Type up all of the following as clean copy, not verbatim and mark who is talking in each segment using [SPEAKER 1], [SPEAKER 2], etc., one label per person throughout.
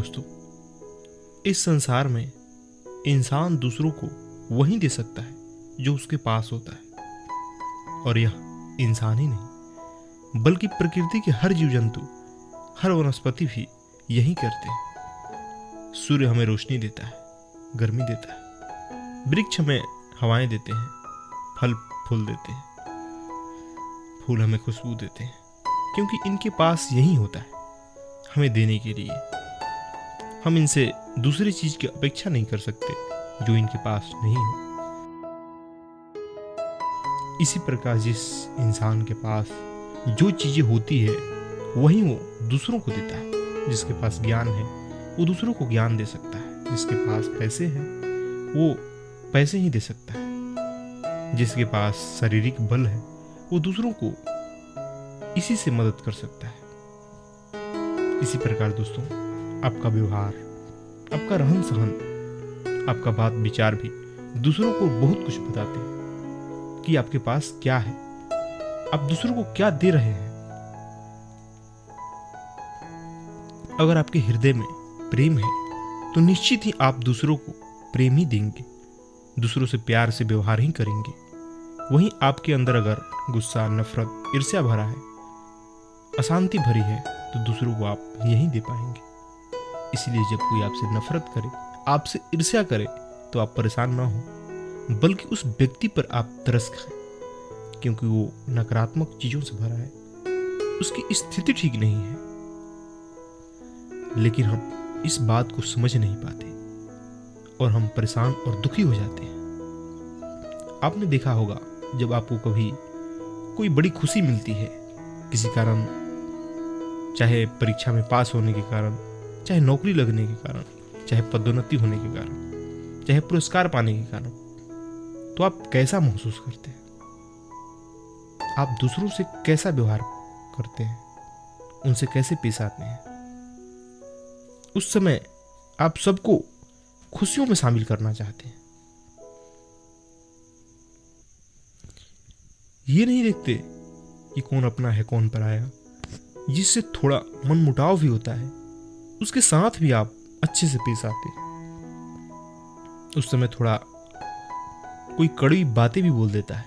[SPEAKER 1] दोस्तों, इस संसार में इंसान दूसरों को वही दे सकता है जो उसके पास होता है। और यह इंसान ही नहीं बल्कि प्रकृति के हर जीव जंतु, हर वनस्पति भी यही करते हैं। सूर्य हमें रोशनी देता है, गर्मी देता है, वृक्ष हमें हवाएं देते हैं, फल फूल देते हैं, फूल हमें खुशबू देते हैं, क्योंकि इनके पास यही होता है हमें देने के लिए। हम इनसे दूसरी चीज की अपेक्षा नहीं कर सकते जो इनके पास नहीं हो। इसी प्रकार जिस इंसान के पास जो चीजें होती है वही वो दूसरों को देता है। जिसके पास ज्ञान है वो दूसरों को ज्ञान दे सकता है। जिसके पास पैसे हैं वो पैसे ही दे सकता है। जिसके पास शारीरिक बल है वो दूसरों को इसी से मदद कर सकता है। इसी प्रकार दोस्तों, आपका व्यवहार, आपका रहन सहन, आपका बात विचार भी दूसरों को बहुत कुछ बताते हैं कि आपके पास क्या है, आप दूसरों को क्या दे रहे हैं। अगर आपके हृदय में प्रेम है तो निश्चित ही आप दूसरों को प्रेम ही देंगे, दूसरों से प्यार से व्यवहार ही करेंगे। वहीं आपके अंदर अगर गुस्सा, नफरत, ईर्ष्या भरा है, अशांति भरी है, तो दूसरों को आप यही दे पाएंगे। इसलिए जब कोई आपसे नफरत करे, आपसे ईर्ष्या करे, तो आप परेशान ना हो, बल्कि उस व्यक्ति पर आप तरस खाएं, क्योंकि वो नकारात्मक चीजों से भरा है, उसकी स्थिति ठीक नहीं है। लेकिन हम इस बात को समझ नहीं पाते और हम परेशान और दुखी हो जाते हैं। आपने देखा होगा, जब आपको कभी कोई बड़ी खुशी मिलती है किसी कारण, चाहे परीक्षा में पास होने के कारण, चाहे नौकरी लगने के कारण, चाहे पदोन्नति होने के कारण, चाहे पुरस्कार पाने के कारण, तो आप कैसा महसूस करते हैं? आप दूसरों से कैसा व्यवहार करते हैं? उनसे कैसे पेश आते हैं? उस समय आप सबको खुशियों में शामिल करना चाहते हैं। ये नहीं देखते कि कौन अपना है कौन पराया। जिससे थोड़ा मन मुटाव भी होता है, उसके साथ भी आप अच्छे से पेश आते हैं। उस समय थोड़ा कोई कड़वी बातें भी बोल देता है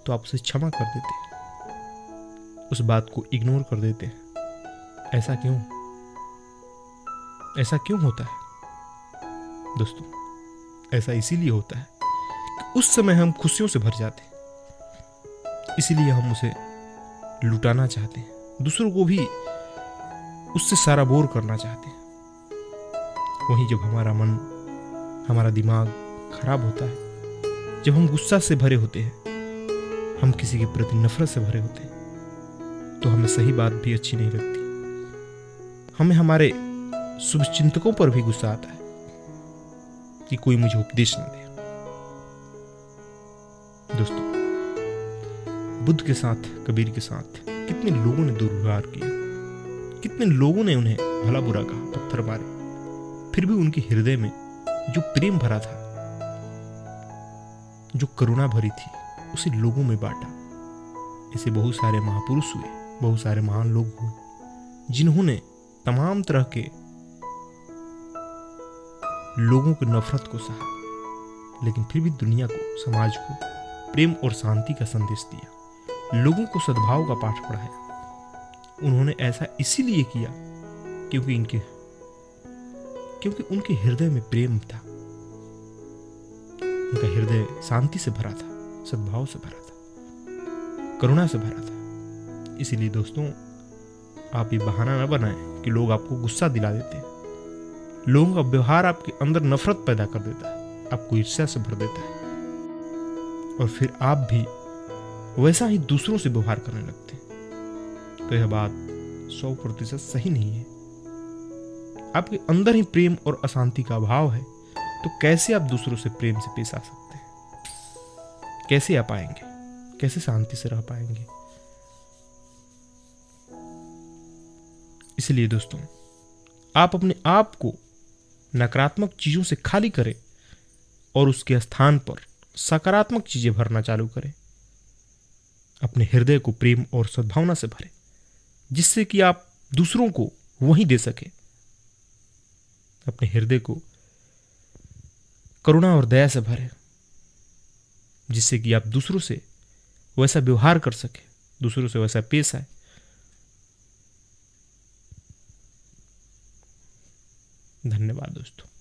[SPEAKER 1] तो आप उसे क्षमा कर देते हैं, उस बात को इग्नोर कर देते हैं। ऐसा क्यों? ऐसा क्यों होता है दोस्तों? ऐसा इसीलिए होता है कि उस समय हम खुशियों से भर जाते हैं, इसीलिए हम उसे लुटाना चाहते हैं, दूसरों को भी उससे सारा बोर करना चाहते हैं। वहीं जब हमारा मन, हमारा दिमाग खराब होता है, जब हम गुस्सा से भरे होते हैं, हम किसी के प्रति नफरत से भरे होते हैं, तो हमें सही बात भी अच्छी नहीं लगती। हमें हमारे शुभचिंतकों पर भी गुस्सा आता है कि कोई मुझे उपदेश न दे। दोस्तों, बुद्ध के साथ, कबीर के साथ कितने लोगों ने दुर्व्यवहार किया, कितने लोगों ने उन्हें भला बुरा कहा, पत्थर मारे, फिर भी उनके हृदय में जो प्रेम भरा था, जो करुणा भरी थी, उसे लोगों में बांटा। ऐसे बहुत सारे महापुरुष हुए, बहुत सारे महान लोग हुए, जिन्होंने तमाम तरह के लोगों की नफरत को सहा, लेकिन फिर भी दुनिया को, समाज को प्रेम और शांति का संदेश दिया, लोगों को सद्भाव का पाठ पढ़ाया। उन्होंने ऐसा इसीलिए किया क्योंकि उनके हृदय में प्रेम था, उनका हृदय शांति से भरा था, सद्भाव से भरा था, करुणा से भरा था। इसीलिए दोस्तों, आप ये बहाना न बनाएं कि लोग आपको गुस्सा दिला देते हैं। लोगों का व्यवहार आपके अंदर नफरत पैदा कर देता है, आपको ईर्ष्या से भर देता है, और फिर आप भी वैसा ही दूसरों से व्यवहार करने लगते हैं। तो यह बात 100% सही नहीं है। आपके अंदर ही प्रेम और अशांति का अभाव है, तो कैसे आप दूसरों से प्रेम से पेश आ सकते हैं? कैसे आ पाएंगे? कैसे शांति से रह पाएंगे? इसलिए दोस्तों, आप अपने आप को नकारात्मक चीजों से खाली करें और उसके स्थान पर सकारात्मक चीजें भरना चालू करें। अपने हृदय को प्रेम और सद्भावना से भरें, जिससे कि आप दूसरों को वही दे सके अपने हृदय को करुणा और दया से भरें, जिससे कि आप दूसरों से वैसा व्यवहार कर सके, दूसरों से वैसा पेश आए। धन्यवाद दोस्तों।